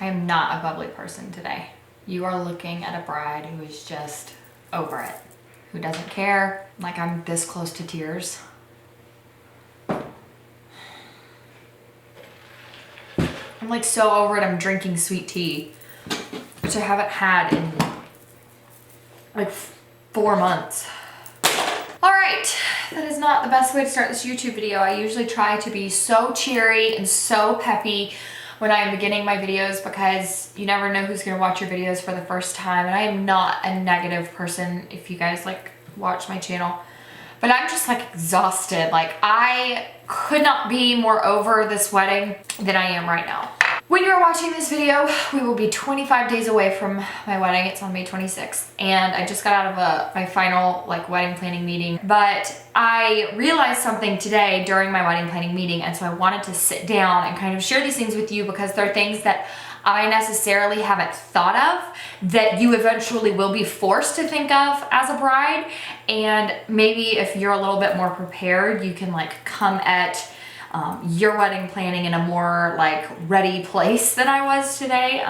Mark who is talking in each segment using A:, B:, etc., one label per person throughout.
A: I am not a bubbly person today. You are looking at a bride who is just over it, who doesn't care. Like, I'm this close to tears. I'm like so over it. I'm drinking sweet tea, which I haven't had in like 4 months. All right, that is not the best way to start this YouTube video. I usually try to be so cheery and so peppy when I am beginning my videos because you never know who's gonna watch your videos for the first time. And I am not a negative person if you guys like watch my channel, but I'm just like exhausted. Like, I could not be more over this wedding than I am right now. When you're watching this video, we will be 25 days away from my wedding. It's on May 26th. And I just got out of my final like wedding planning meeting. But I realized something today during my wedding planning meeting. And so I wanted to sit down and kind of share these things with you because they're things that I necessarily haven't thought of that you eventually will be forced to think of as a bride. And maybe if you're a little bit more prepared, you can like come at your wedding planning in a more like ready place than I was today.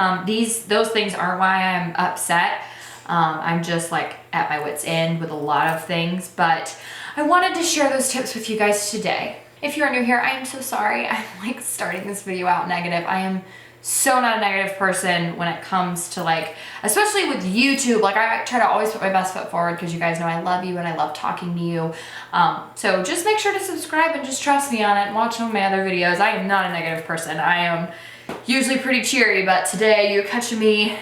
A: Those things aren't why I'm upset. I'm just like at my wit's end with a lot of things, but I wanted to share those tips with you guys today. If you're new here, I am so sorry. I'm like starting this video out negative. I am so not a negative person when it comes to like, especially with YouTube. Like, I try to always put my best foot forward because you guys know I love you and I love talking to you. So just make sure to subscribe and just trust me on it and watch some of my other videos. I am not a negative person. I am usually pretty cheery, but today you're catching me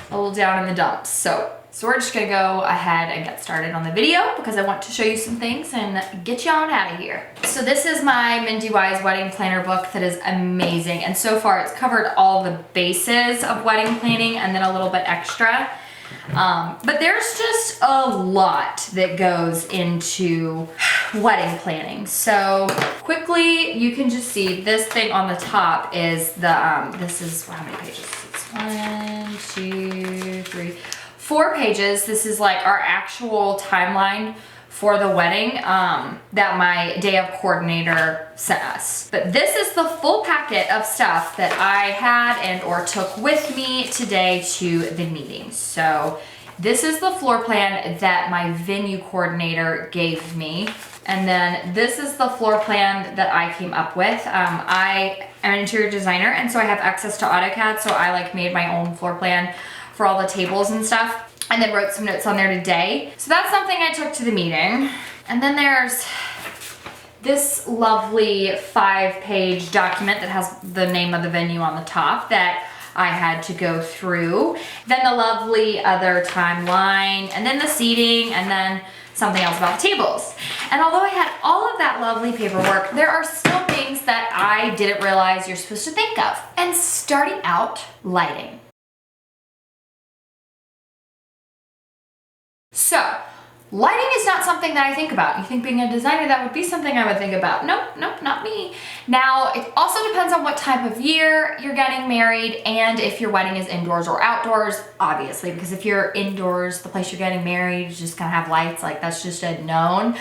A: a little down in the dumps. So we're just gonna go ahead and get started on the video because I want to show you some things and get you on out of here. So this is my Mindy Wise wedding planner book that is amazing. And so far it's covered all the bases of wedding planning and then a little bit extra. But there's just a lot that goes into wedding planning. So quickly, you can just see this thing on the top is the, this is, how many pages? It's 1, 2, 3, 4 pages. This is like our actual timeline for the wedding that my day of coordinator sent us. But this is the full packet of stuff that I had and or took with me today to the meeting. So this is the floor plan that my venue coordinator gave me. And then this is the floor plan that I came up with. I am an interior designer, and so I have access to AutoCAD, so I like made my own floor plan for all the tables and stuff, and then wrote some notes on there today. So that's something I took to the meeting. And then there's this lovely 5-page document that has the name of the venue on the top that I had to go through. Then the lovely other timeline, and then the seating, and then something else about the tables. And although I had all of that lovely paperwork, there are still things that I didn't realize you're supposed to think of. And starting out, lighting. So, lighting is not something that I think about. You think being a designer, that would be something I would think about. Nope, not me. Now, it also depends on what time of year you're getting married and if your wedding is indoors or outdoors, obviously, because if you're indoors, the place you're getting married is just gonna have lights, like that's just a known.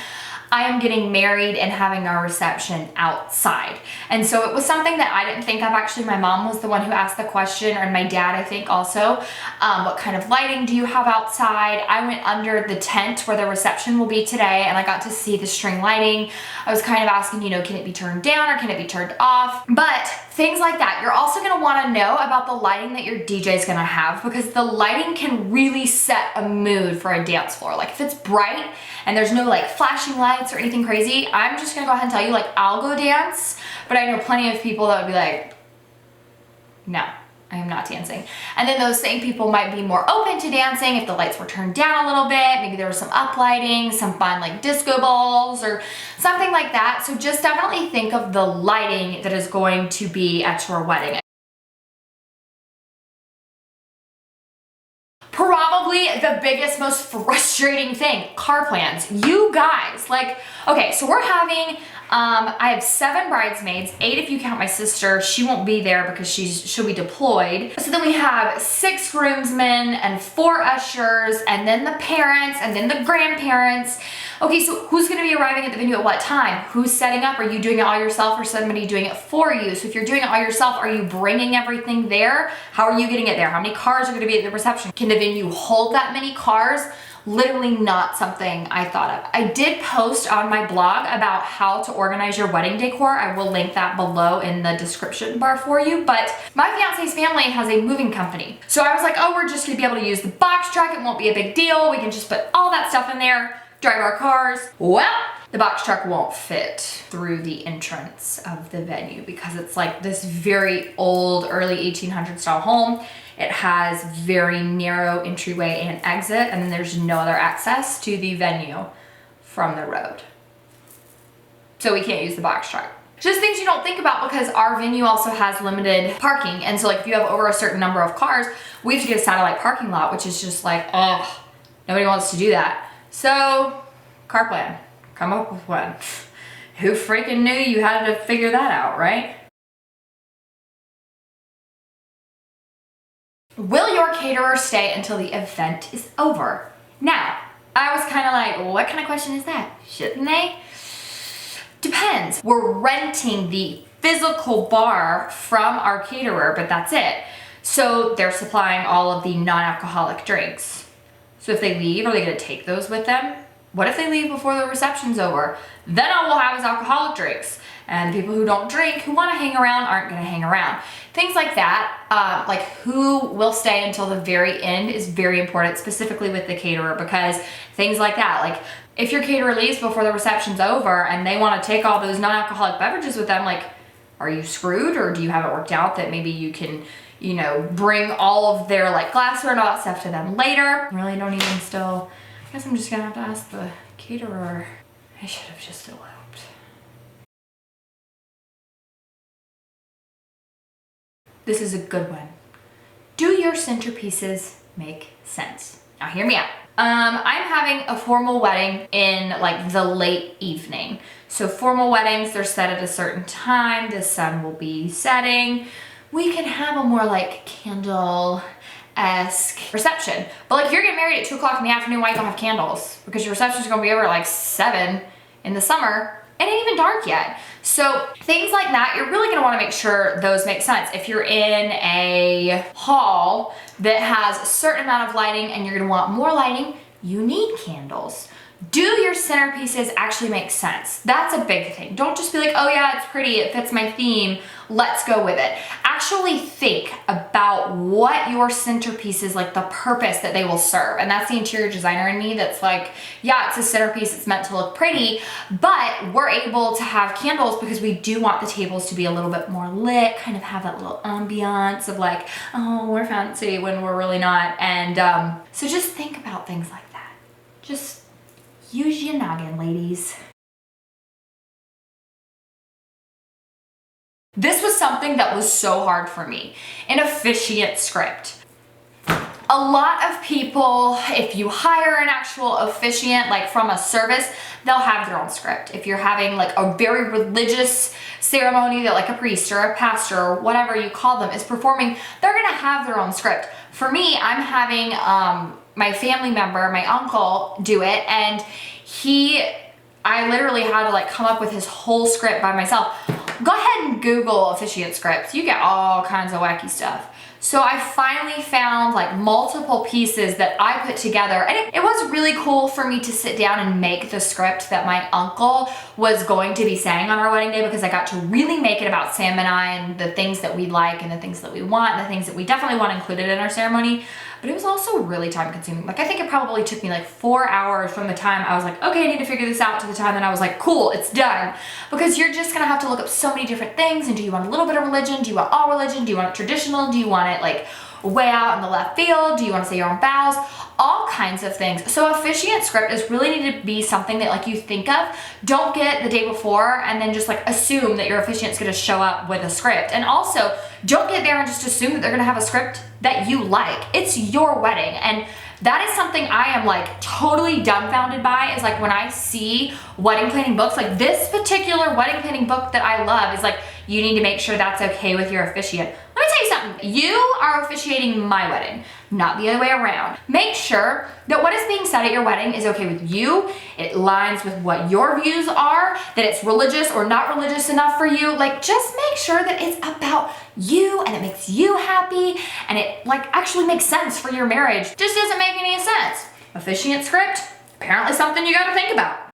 A: I am getting married and having our reception outside. And so it was something that I didn't think of. Actually, my mom was the one who asked the question, and my dad, I think also, what kind of lighting do you have outside? I went under the tent where the reception will be today, and I got to see the string lighting. I was kind of asking, you know, can it be turned down or can it be turned off? But things like that. You're also gonna wanna know about the lighting that your DJ is gonna have, because the lighting can really set a mood for a dance floor. Like if it's bright and there's no like flashing lights or anything crazy, I'm just gonna go ahead and tell you, like, I'll go dance, but I know plenty of people that would be like, no, I am not dancing. And then those same people might be more open to dancing if the lights were turned down a little bit. Maybe there was some uplighting, some fun like disco balls or something like that. So just definitely think of the lighting that is going to be at your wedding. Probably the biggest, most frustrating thing, car plans. You guys, like, okay, so we're having I have 7 bridesmaids, 8 if you count my sister. She won't be there because she'll be deployed. So then we have 6 groomsmen and 4 ushers, and then the parents, and then the grandparents. Okay, so who's gonna be arriving at the venue at what time? Who's setting up? Are you doing it all yourself or somebody doing it for you? So if you're doing it all yourself, are you bringing everything there? How are you getting it there? How many cars are gonna be at the reception? Can the venue hold that many cars? Literally not something I thought of. I did post on my blog about how to organize your wedding decor. I will link that below in the description bar for you, but my fiance's family has a moving company. So I was like, oh, we're just gonna be able to use the box truck. It won't be a big deal. We can just put all that stuff in there, drive our cars. Well, the box truck won't fit through the entrance of the venue because it's like this very old, early 1800s style home. It has very narrow entryway and exit, and then there's no other access to the venue from the road. So we can't use the box truck. Just things you don't think about because our venue also has limited parking. And so like if you have over a certain number of cars, we have to get a satellite parking lot, which is just like, oh, nobody wants to do that. So car plan, come up with one. Who freaking knew you had to figure that out, right? Will your caterer stay until the event is over? Now, I was kind of like, what kind of question is that? Shouldn't they? Depends. We're renting the physical bar from our caterer, but that's it. So they're supplying all of the non-alcoholic drinks. So if they leave, are they gonna take those with them? What if they leave before the reception's over? Then all we'll have is alcoholic drinks. And people who don't drink, who wanna hang around, aren't gonna hang around. Things like that, like who will stay until the very end is very important, specifically with the caterer, because things like that, like if your caterer leaves before the reception's over and they wanna take all those non-alcoholic beverages with them, like, are you screwed, or do you have it worked out that maybe you can, you know, bring all of their like glassware and all that stuff to them later? Really don't even still, I guess I'm just gonna have to ask the caterer. I should have just eloped. This is a good one. Do your centerpieces make sense? Now hear me out. I'm having a formal wedding in like the late evening. So formal weddings, they're set at a certain time. The sun will be setting. We can have a more like candle-esque reception. But like if you're getting married at 2 o'clock in the afternoon, why you don't have candles? Because your reception's gonna be over at like 7 in the summer. It ain't even dark yet. So things like that, you're really gonna wanna make sure those make sense. If you're in a hall that has a certain amount of lighting and you're gonna want more lighting, you need candles. Do your centerpieces actually make sense? That's a big thing. Don't just be like, oh yeah, it's pretty, it fits my theme, let's go with it. Actually think about what your centerpieces, like the purpose that they will serve. And that's the interior designer in me that's like, yeah, it's a centerpiece, it's meant to look pretty, but we're able to have candles because we do want the tables to be a little bit more lit, kind of have that little ambiance of like, oh, we're fancy when we're really not. And so just think about things like that. Just use your noggin, ladies. This was something that was so hard for me, an officiant script. A lot of people, if you hire an actual officiant, like from a service, they'll have their own script. If you're having like a very religious ceremony that like a priest or a pastor or whatever you call them is performing, they're gonna have their own script. For me, I'm having my family member, my uncle, do it, and I literally had to like come up with his whole script by myself. Go ahead and Google officiant scripts. You get all kinds of wacky stuff. So I finally found like multiple pieces that I put together, and it was really cool for me to sit down and make the script that my uncle was going to be saying on our wedding day, because I got to really make it about Sam and I and the things that we like and the things that we want and the things that we definitely want included in our ceremony. But it was also really time consuming. Like I think it probably took me like 4 hours from the time I was like, okay, I need to figure this out, to the time that I was like, cool, it's done. Because you're just gonna have to look up so many different things. And do you want a little bit of religion? Do you want all religion? Do you want it traditional? Do you want it like way out in the left field? Do you want to say your own vows? All kinds of things. So officiant script is really need to be something that like you think of. Don't get the day before and then just like assume that your officiant's gonna show up with a script. And also don't get there and just assume that they're gonna have a script that you like. It's your wedding, and That is something I am like totally dumbfounded by, is like when I see wedding planning books, like this particular wedding planning book that I love is like, you need to make sure that's okay with your officiant. Let me tell you something. You are officiating my wedding, not the other way around. Make sure that what is being said at your wedding is okay with you. It aligns with what your views are, that it's religious or not religious enough for you. Like, just make sure that it's about you and it makes you happy and it like actually makes sense for your marriage. Just doesn't make any sense. Officiant script, apparently something you gotta think about.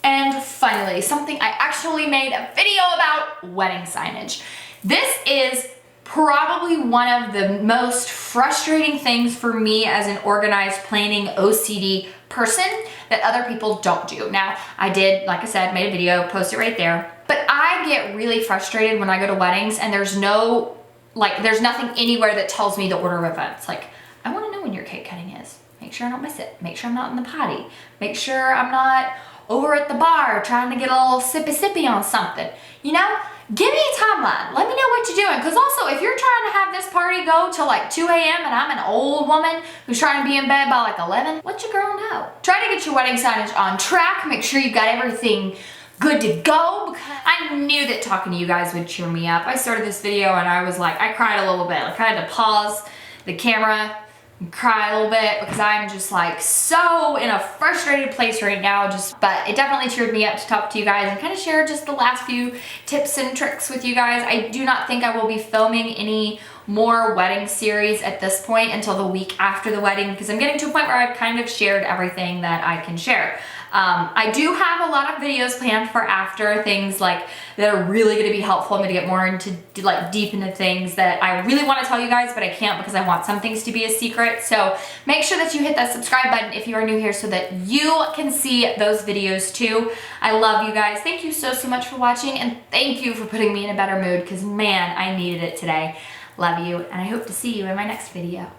A: And finally, something I actually made a video about: wedding signage. This is probably one of the most frustrating things for me as an organized planning OCD person that other people don't do. Now, I did, like I said, made a video, post it right there, but I get really frustrated when I go to weddings and there's nothing anywhere that tells me the order of events. Like, I wanna know when your cake cutting is. Make sure I don't miss it. Make sure I'm not in the potty. Make sure I'm not over at the bar trying to get a little sippy on something. You know, give me a timeline. Let me know what you're doing. Because also, if you're trying to have this party go till like 2 a.m. and I'm an old woman who's trying to be in bed by like 11, let your girl know. Try to get your wedding signage on track. Make sure you got everything good to go, because I knew that talking to you guys would cheer me up. I started this video and I was like, I cried a little bit. Like, I had to pause the camera and cry a little bit because I'm just like so in a frustrated place right now. But it definitely cheered me up to talk to you guys and kind of share just the last few tips and tricks with you guys. I do not think I will be filming any more wedding series at this point until the week after the wedding, because I'm getting to a point where I've kind of shared everything that I can share. I do have a lot of videos planned for after, things like that are really going to be helpful. I'm going to get more into like deep into things that I really want to tell you guys, but I can't because I want some things to be a secret. So make sure that you hit that subscribe button if you are new here so that you can see those videos too. I love you guys. Thank you so much for watching, and thank you for putting me in a better mood, because man, I needed it today. Love you, and I hope to see you in my next video.